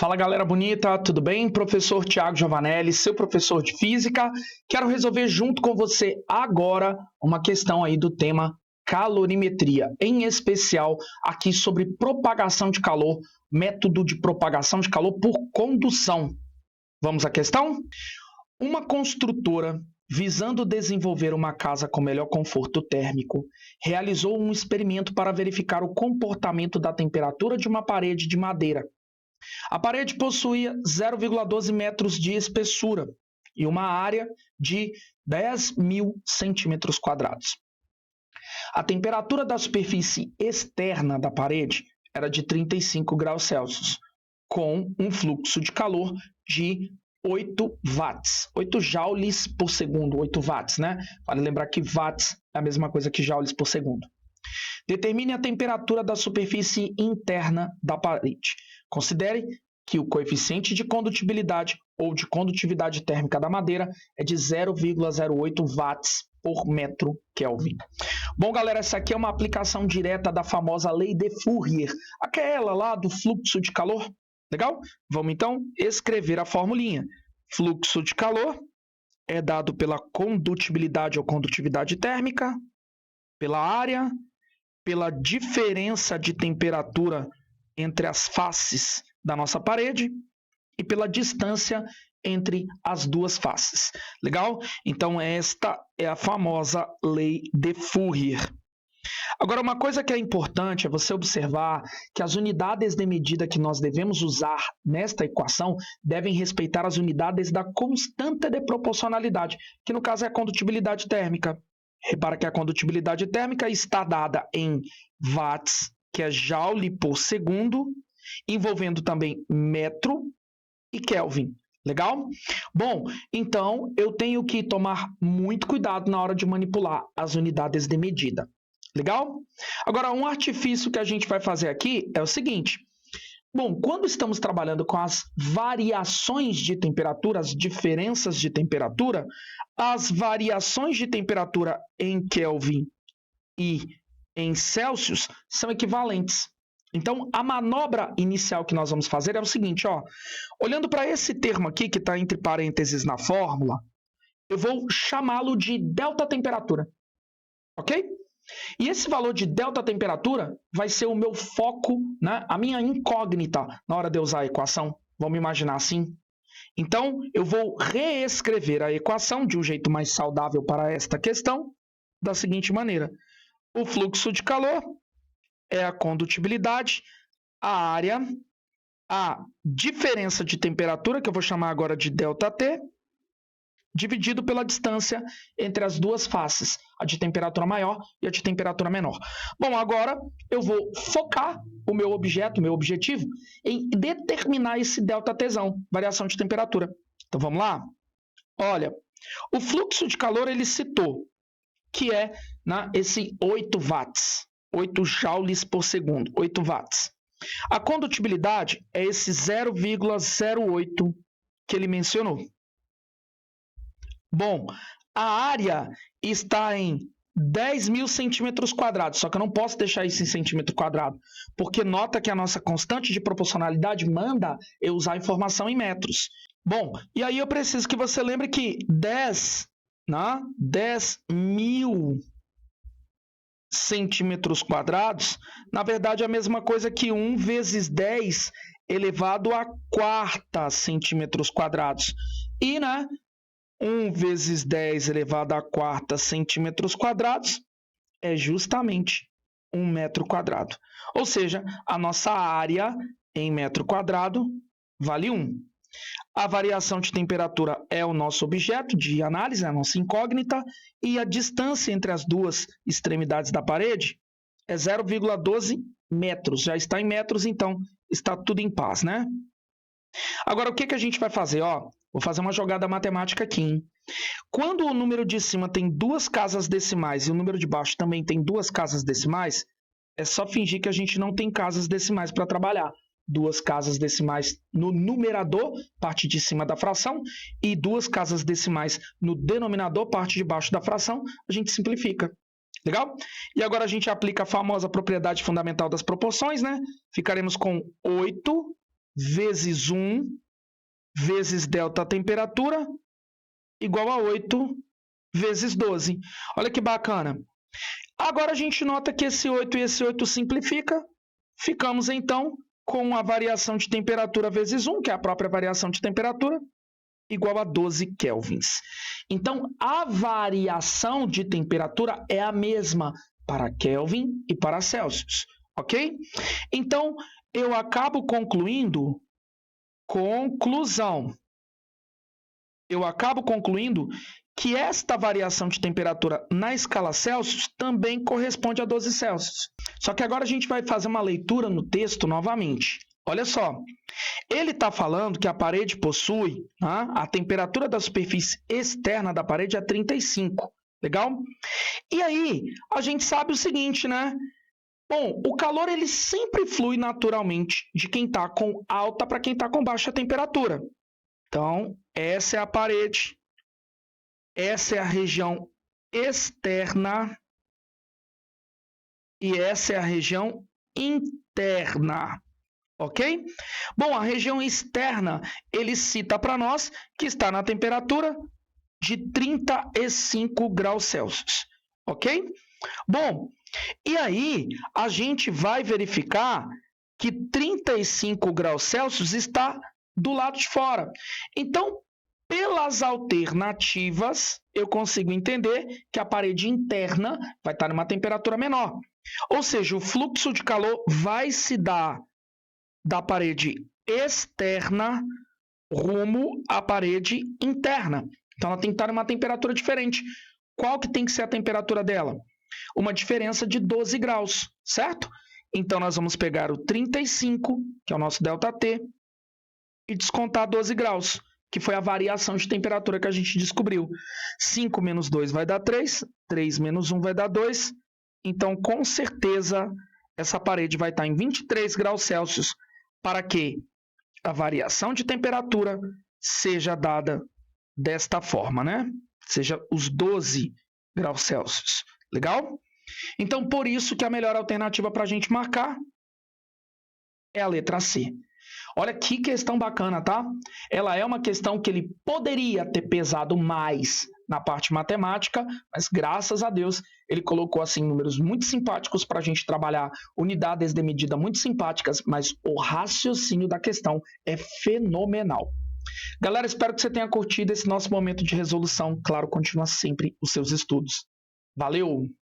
Fala galera bonita, tudo bem? Professor Tiago Giovanelli, seu professor de física. Quero resolver junto com você agora uma questão aí do tema calorimetria, em especial aqui sobre propagação de calor, método de propagação de calor por condução. Vamos à questão? Uma construtora, visando desenvolver uma casa com melhor conforto térmico, realizou um experimento para verificar o comportamento da temperatura de uma parede de madeira. A parede possuía 0,12 metros de espessura e uma área de 10.000 centímetros quadrados. A temperatura da superfície externa da parede era de 35 graus Celsius, com um fluxo de calor de 8 watts, 8 joules por segundo, 8 watts, né? Vale lembrar que watts é a mesma coisa que joules por segundo. Determine a temperatura da superfície interna da parede. Considere que o coeficiente de condutibilidade ou de condutividade térmica da madeira é de 0,08 watts por metro Kelvin. Bom, galera, essa aqui é uma aplicação direta da famosa lei de Fourier, aquela lá do fluxo de calor. Legal? Vamos então escrever a formulinha. Fluxo de calor é dado pela condutibilidade ou condutividade térmica, pela área, pela diferença de temperatura entre as faces da nossa parede e pela distância entre as duas faces. Legal? Então, esta é a famosa lei de Fourier. Agora, uma coisa que é importante é você observar que as unidades de medida que nós devemos usar nesta equação devem respeitar as unidades da constante de proporcionalidade, que no caso é a condutibilidade térmica. Repara que a condutibilidade térmica está dada em watts, que é joule por segundo, envolvendo também metro e Kelvin. Legal? Bom, então eu tenho que tomar muito cuidado na hora de manipular as unidades de medida. Legal? Agora, um artifício que a gente vai fazer aqui é o seguinte. Bom, quando estamos trabalhando com as variações de temperatura, as diferenças de temperatura, as variações de temperatura em Kelvin e em Celsius são equivalentes. Então, a manobra inicial que nós vamos fazer é o seguinte, ó. Olhando para esse termo aqui, que está entre parênteses na fórmula, eu vou chamá-lo de delta temperatura. Ok? E esse valor de delta temperatura vai ser o meu foco, né? A minha incógnita na hora de eu usar a equação. Vamos imaginar assim. Então, eu vou reescrever a equação de um jeito mais saudável para esta questão, da seguinte maneira. O fluxo de calor é a condutibilidade, a área, a diferença de temperatura, que eu vou chamar agora de ΔT, dividido pela distância entre as duas faces, a de temperatura maior e a de temperatura menor. Bom, agora eu vou focar o meu objeto, o meu objetivo, em determinar esse ΔTzão, variação de temperatura. Então, vamos lá? Olha, o fluxo de calor ele citou, que é esse 8 watts, 8 joules por segundo, 8 watts. A condutibilidade é esse 0,08 que ele mencionou. Bom, a área está em 10.000 centímetros quadrados, só que eu não posso deixar isso em centímetro quadrado, porque nota que a nossa constante de proporcionalidade manda eu usar a informação em metros. Bom, e aí eu preciso que você lembre que 10.000 centímetros quadrados, na verdade é a mesma coisa que 1 vezes 10 elevado a quarta centímetros quadrados. E, 1 vezes 10 elevado a quarta centímetros quadrados é justamente 1 metro quadrado. Ou seja, a nossa área em metro quadrado vale 1. A variação de temperatura é o nosso objeto de análise, a nossa incógnita, e a distância entre as duas extremidades da parede é 0,12 metros. Já está em metros, então está tudo em paz, né? Agora, o que a gente vai fazer? Vou fazer uma jogada matemática aqui, hein? Quando o número de cima tem 2 casas decimais e o número de baixo também tem 2 casas decimais, é só fingir que a gente não tem casas decimais para trabalhar. 2 casas decimais no numerador, parte de cima da fração, e 2 casas decimais no denominador, parte de baixo da fração, a gente simplifica. Legal? E agora a gente aplica a famosa propriedade fundamental das proporções, né? Ficaremos com 8 vezes 1 vezes delta temperatura igual a 8 vezes 12. Olha que bacana. Agora a gente nota que esse 8 e esse 8 simplifica. Ficamos, então, com a variação de temperatura vezes 1, que é a própria variação de temperatura, igual a 12 kelvins. Então, a variação de temperatura é a mesma para Kelvin e para Celsius, ok? Então, eu acabo concluindo, eu acabo concluindo que esta variação de temperatura na escala Celsius também corresponde a 12 Celsius. Só que agora a gente vai fazer uma leitura no texto novamente. Olha só, ele está falando que a parede possui, a temperatura da superfície externa da parede é 35, legal? E aí, a gente sabe o seguinte, né? Bom, o calor ele sempre flui naturalmente de quem está com alta para quem está com baixa temperatura. Então, essa é a parede, essa é a região externa e essa é a região interna. Ok? Bom, a região externa, ele cita para nós que está na temperatura de 35 graus Celsius. Ok? Bom, e aí a gente vai verificar que 35 graus Celsius está do lado de fora. Então, pelas alternativas, eu consigo entender que a parede interna vai estar numa temperatura menor. Ou seja, o fluxo de calor vai se dar da parede externa rumo à parede interna. Então, ela tem que estar em uma temperatura diferente. Qual que tem que ser a temperatura dela? Uma diferença de 12 graus, certo? Então, nós vamos pegar o 35, que é o nosso ΔT, e descontar 12 graus, que foi a variação de temperatura que a gente descobriu. 5 menos 2 vai dar 3, 3 menos 1 vai dar 2. Então, com certeza, essa parede vai estar em 23 graus Celsius, para que a variação de temperatura seja dada desta forma, né? Seja os 12 graus Celsius. Legal? Então, por isso que a melhor alternativa para a gente marcar é a letra C. Olha que questão bacana, tá? Ela é uma questão que ele poderia ter pesado mais na parte matemática, mas graças a Deus ele colocou assim números muito simpáticos para a gente trabalhar, unidades de medida muito simpáticas, mas o raciocínio da questão é fenomenal. Galera, espero que você tenha curtido esse nosso momento de resolução. Claro, continua sempre os seus estudos. Valeu!